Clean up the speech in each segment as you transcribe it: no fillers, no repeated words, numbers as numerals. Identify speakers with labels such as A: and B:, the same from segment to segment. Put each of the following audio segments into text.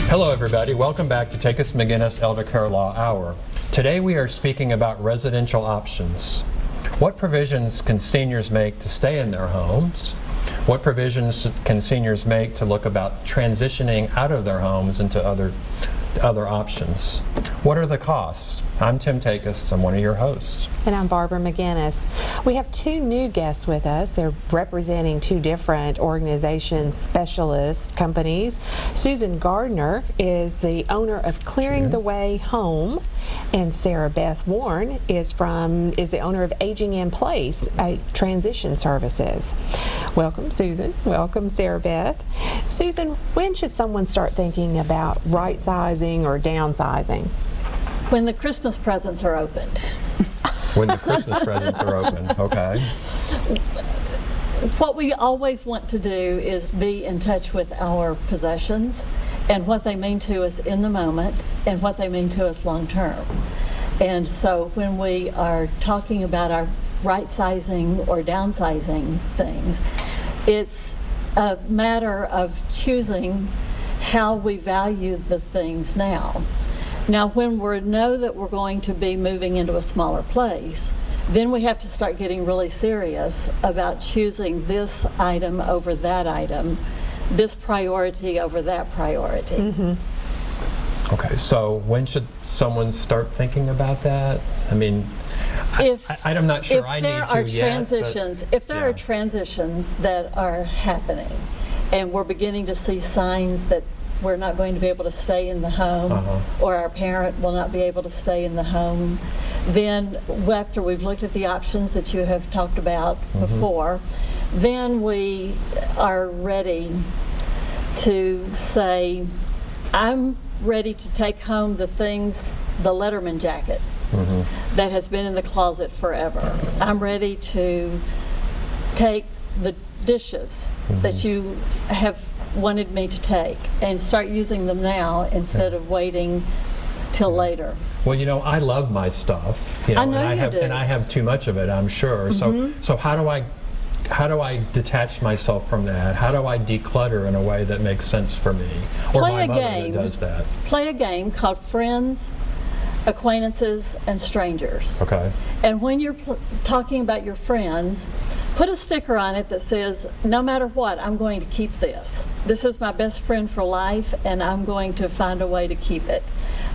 A: Hello everybody, welcome back to Take Us McGinnis Elder Care Law Hour. Today we are speaking about residential options. What provisions can seniors make to stay in their homes? What provisions can seniors make to look about transitioning out of their homes into other options? What are the costs? I'm Tim Takis, I'm one of your hosts.
B: And I'm Barbara McGinnis. We have two new guests with us. They're representing two different organizations, specialist companies. Susan Gardner is the owner of Clearing the Way Home, and Sara Beth Warne is the owner of Aging in Place, transition services. Welcome, Susan. Welcome, Sara Beth. Susan, when should someone start thinking about right-sizing or downsizing?
C: When the Christmas presents are opened.
A: When the Christmas presents are open, okay.
C: What we always want to do is be in touch with our possessions and what they mean to us in the moment and what they mean to us long term. And so when we are talking about our right-sizing or downsizing things, it's a matter of choosing how we value the things now. Now, when we know that we're going to be moving into a smaller place, then we have to start getting really serious about choosing this item over that item, this priority over that priority.
B: Mm-hmm.
A: Okay, so when should someone start thinking about that? I mean, I'm not sure I need to yet.
C: If there are transitions that are happening and we're beginning to see signs that we're not going to be able to stay in the home, or our parent will not be able to stay in the home, then after we've looked at the options that you have talked about before, then we are ready to say, I'm ready to take home the things, the Letterman jacket that has been in the closet forever. I'm ready to take the dishes that you have wanted me to take and start using them now instead of waiting till later.
A: Well, you know, I love my stuff. You know,
C: I know you do.
A: And I have too much of it, I'm sure. So how do I detach myself from that? How do I declutter in a way that makes sense for me? Or
C: Play
A: my
C: a
A: mother
C: game.
A: that does that.
C: Play a game called Friends, Acquaintances, and Strangers.
A: Okay.
C: And when you're talking about your friends, put a sticker on it that says, no matter what, I'm going to keep this. This is my best friend for life, and I'm going to find a way to keep it.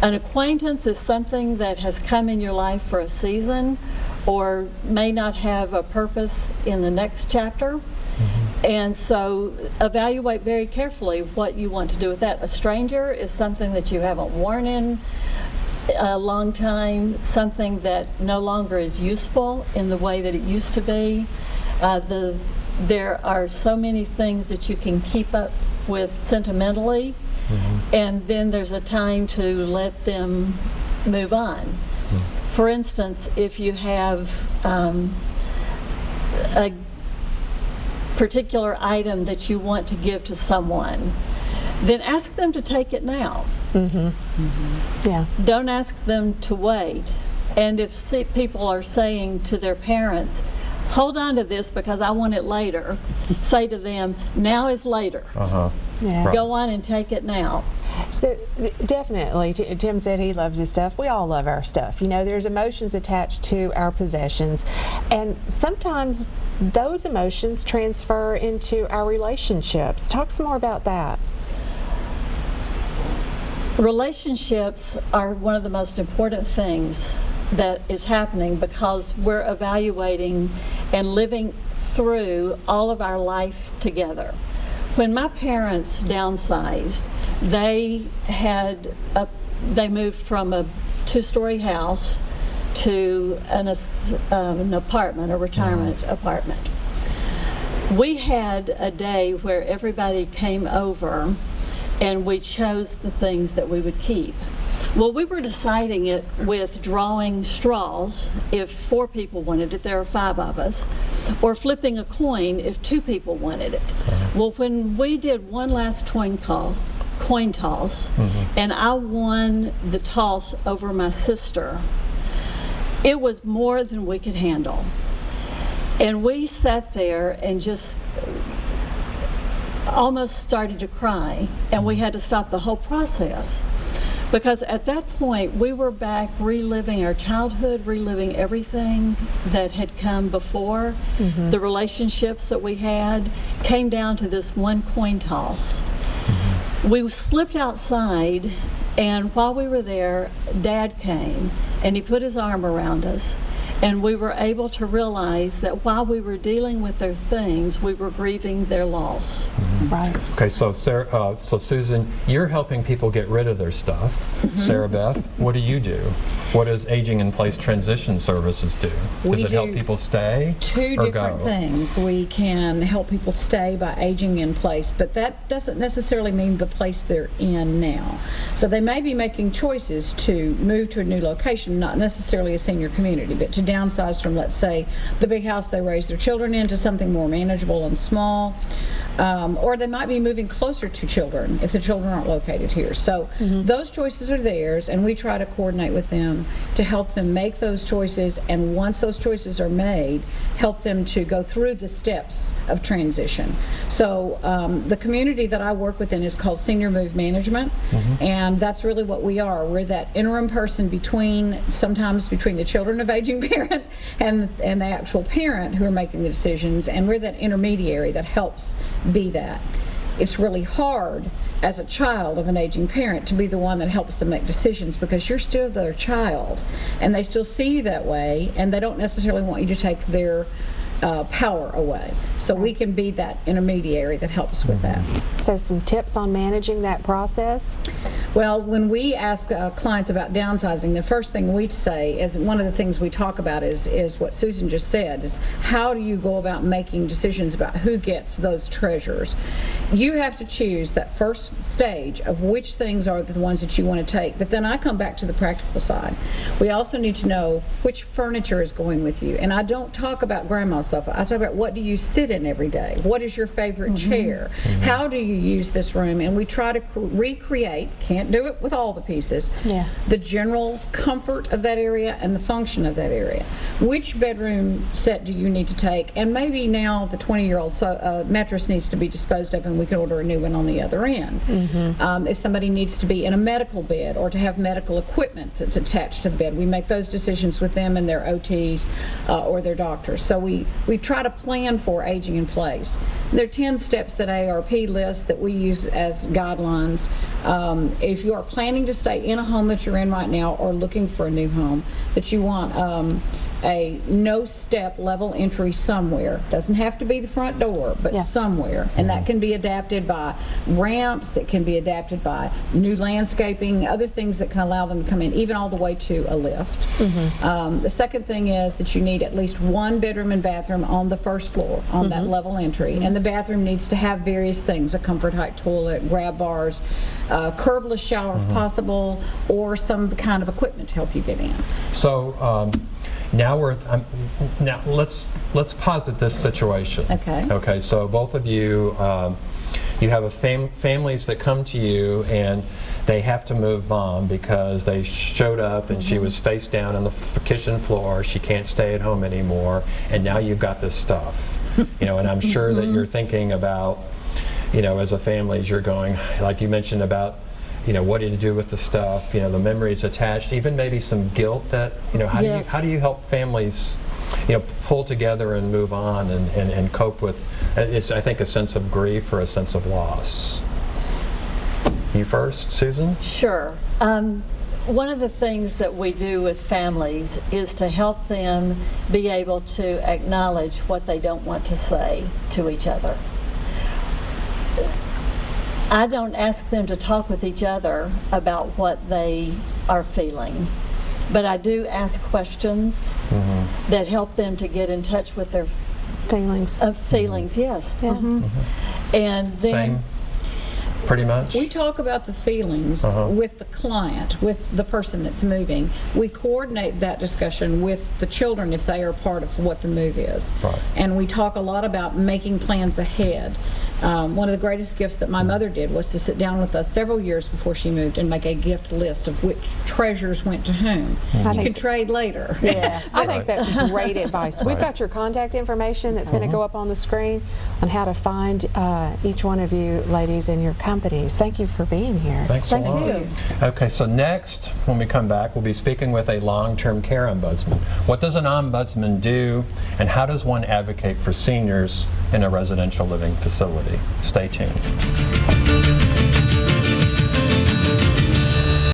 C: An acquaintance is something that has come in your life for a season or may not have a purpose in the next chapter. And so evaluate very carefully what you want to do with that. A stranger is something that you haven't worn in a long time, something that no longer is useful in the way that it used to be. There are so many things that you can keep up with sentimentally, and then there's a time to let them move on. For instance, if you have a particular item that you want to give to someone, then ask them to take it now.
B: Yeah.
C: Don't ask them to wait. And if people are saying to their parents, hold on to this because I want it later, say to them, now is later.
B: Yeah.
C: Go on and take it now.
B: So definitely, Tim said he loves his stuff. We all love our stuff. You know, there's emotions attached to our possessions, and sometimes those emotions transfer into our relationships. Talk some more about that.
C: Relationships are one of the most important things that is happening because we're evaluating and living through all of our life together. When my parents downsized, they moved from a two-story house to an apartment, a retirement apartment. We had a day where everybody came over and we chose the things that we would keep. Well, we were deciding it with drawing straws if 4 people wanted it, there are 5 of us, or flipping a coin if 2 people wanted it. Well, when we did one last coin toss, and I won the toss over my sister, it was more than we could handle. And we sat there and just almost started to cry, and we had to stop the whole process. Because at that point, we were back reliving our childhood, reliving everything that had come before. The relationships that we had came down to this one coin toss. We slipped outside, and while we were there, Dad came, and he put his arm around us. And we were able to realize that while we were dealing with their things, we were grieving their loss.
B: Right.
A: Okay, so Sarah, so Susan, you're helping people get rid of their stuff. Sarah Beth, what do you do? What does Aging in Place Transition Services do? Does it help people stay
D: Two
A: or
D: different
A: go?
D: things. We can help people stay by aging in place, but that doesn't necessarily mean the place they're in now. So they may be making choices to move to a new location, not necessarily a senior community, but to downsize from, let's say, the big house they raised their children in to something more manageable and small. Or they might be moving closer to children if the children aren't located here. So those choices are theirs, and we try to coordinate with them to help them make those choices, and once those choices are made, help them to go through the steps of transition. So the community that I work within is called Senior Move Management, and that's really what we are. We're that interim person sometimes between the children of aging parent and the actual parent who are making the decisions, and we're that intermediary that helps be that. It's really hard as a child of an aging parent to be the one that helps them make decisions, because you're still their child and they still see you that way, and they don't necessarily want you to take their power away. So we can be that intermediary that helps with that.
B: So some tips on managing that process?
D: Well, when we ask clients about downsizing, the first thing we say is, one of the things we talk about is what Susan just said, is how do you go about making decisions about who gets those treasures? You have to choose that first stage of which things are the ones that you want to take, but then I come back to the practical side. We also need to know which furniture is going with you, and I don't talk about grandma's stuff. I talk about, what do you sit in every day? What is your favorite chair? How do you use this room? And we try to recreate, can't do it with all the pieces, the general comfort of that area and the function of that area. Which bedroom set do you need to take? And maybe now the 20-year-old mattress needs to be disposed of, and we can order a new one on the other end. If somebody needs to be in a medical bed or to have medical equipment that's attached to the bed, we make those decisions with them and their OTs or their doctors. So we try to plan for aging in place. There are 10 steps that ARP lists that we use as guidelines. If you are planning to stay in a home that you're in right now or looking for a new home, that you want a no-step level entry somewhere. Doesn't have to be the front door, but somewhere. And that can be adapted by ramps, it can be adapted by new landscaping, other things that can allow them to come in, even all the way to a lift. The second thing is that you need at least one bedroom and bathroom on the first floor, on that level entry. And the bathroom needs to have various things, a comfort height toilet, grab bars, curbless shower if possible, or some kind of equipment to help you get in.
A: So now now let's posit this situation. Okay. So both of you, you have families that come to you and they have to move Mom because they showed up and she was face down on the kitchen floor. She can't stay at home anymore, and now you've got this stuff. And I'm sure that you're thinking about, as a family, you're going, like you mentioned about, what do you do with the stuff, the memories attached, even maybe some guilt that, how do you help families, pull together and move on and cope with, I think, a sense of grief or a sense of loss? You first, Susan?
C: Sure. One of the things that we do with families is to help them be able to acknowledge what they don't want to say to each other. I don't ask them to talk with each other about what they are feeling, but I do ask questions that help them to get in touch with their
B: Feelings.
C: Feelings, yes. And then
A: Same, pretty much.
D: We talk about the feelings with the client, with the person that's moving. We coordinate that discussion with the children if they are part of what the move is. And we talk a lot about making plans ahead. One of the greatest gifts that my mother did was to sit down with us several years before she moved and make a gift list of which treasures went to whom. You could trade later.
B: Yeah, I think that's great advice. We've got your contact information that's going to go up on the screen on how to find each one of you ladies and your companies. Thank you for being here.
A: Thanks a
C: Thank
A: lot.
C: you.
A: Okay, so next, when we come back, we'll be speaking with a long-term care ombudsman. What does an ombudsman do, and how does one advocate for seniors in a residential living facility? Stay tuned.